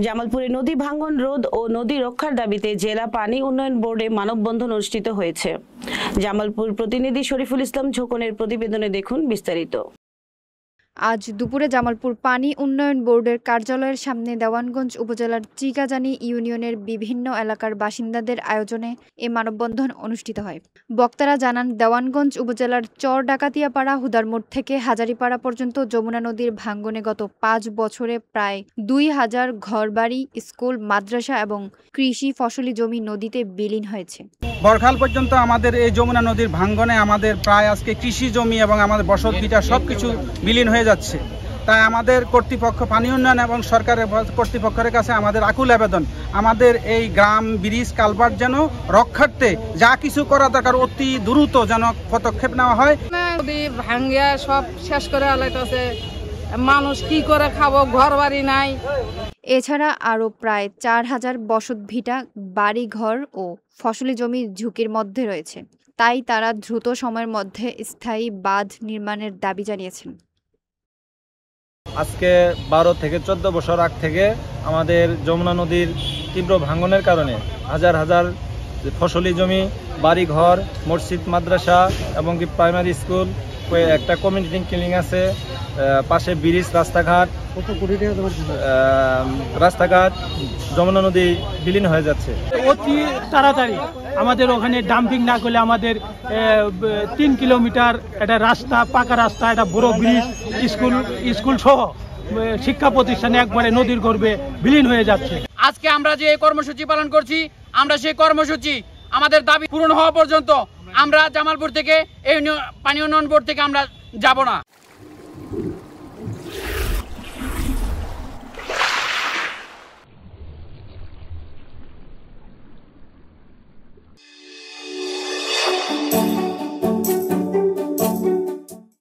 জামালপুরে নদী ভাঙ্গন রোধ ও নদী রক্ষার দাবিতে জেলা পানি উন্নয়ন বোর্ডে মানববন্ধন অনুষ্ঠিত হয়েছে। জামালপুর প্রতিনিধি শরীফুল ইসলাম ঝোকনের প্রতিবেদনে দেখুন বিস্তারিত। আজ দুপুরে জামালপুর পানি উন্নয়ন বোর্ডের কার্যালয়ের সামনে দেওয়ানগঞ্জ উপজেলার চিকাজানি ইউনিয়নের বিভিন্ন এলাকার বাসিন্দাদের আয়োজনে এ মানববন্ধন অনুষ্ঠিত হয়। বক্তারা জানান, দেওয়ানগঞ্জ উপজেলার চর ডাকাতিয়াপাড়া হুদারমোড় থেকে হাজারিপাড়া পর্যন্ত যমুনা নদীর ভাঙ্গনে গত 5 বছরে প্রায় 2000 ঘরবাড়ি, স্কুল, মাদ্রাসা এবং কৃষি ফসলি জমি নদীতে বিলীন হয়েছে। বরখাল পর্যন্ত আমাদের এই যমুনা নদীর ভাঙ্গনে আমাদের প্রায় আজকে কৃষি জমি এবং আমাদের বসত ভিটা সবকিছু বিলীন হয়ে যাচ্ছে। তাই আমাদের কর্তৃপক্ষ, পানি উন্নয়ন এবং সরকারের কর্তৃপক্ষের কাছে আমাদের আকুল আবেদন, আমাদের এই গ্রাম ব্রিজ কালভার্ট যেন রক্ষার্থে যা কিছু করা দরকার অতি দ্রুত যেন পদক্ষেপ নেওয়া হয়। নদী ভাঙ্গিয়া সব শেষ করে আলাইতেছে, মানুষ কি করে খাবো, ঘর বাড়ি নাই। এছাড়া আরও প্রায় 4000 বসত ভিটা, বাড়ি ঘর ও ফসলি জমি ঝুঁকির মধ্যে রয়েছে। তাই তারা দ্রুত সময়ের মধ্যে স্থায়ী বাঁধ নির্মাণের দাবি জানিয়েছেন। আজকে 12 থেকে 14 বছর আগ থেকে আমাদের যমুনা নদীর তীব্র ভাঙ্গনের কারণে হাজার হাজার ফসলি জমি, বাড়ি ঘর, মসজিদ, মাদ্রাসা এবং প্রাইমারি স্কুল, একটা কমিউনিটি ক্লিনিং আছে, পাশে ব্রিজ, রাস্তাঘাট যমুনা নদী বিলীন হয়ে যাচ্ছে। অতি তাড়াতাড়ি আমাদের ওখানে ডাম্পিং না করলে আমাদের 3 কিলোমিটার একটা রাস্তা, পাকা রাস্তা, একটা বড় ব্রিজ, স্কুল সহ শিক্ষা প্রতিষ্ঠানে একবারে নদীর গর্ভে বিলীন হয়ে যাচ্ছে। আজকে আমরা যে কর্মসূচি পালন করছি, আমরা সেই কর্মসূচি আমাদের দাবি পূরণ হওয়া পর্যন্ত আমরা জামালপুর থেকে এই পানি উন্নয়ন বোর্ড থেকে আমরা যাব না।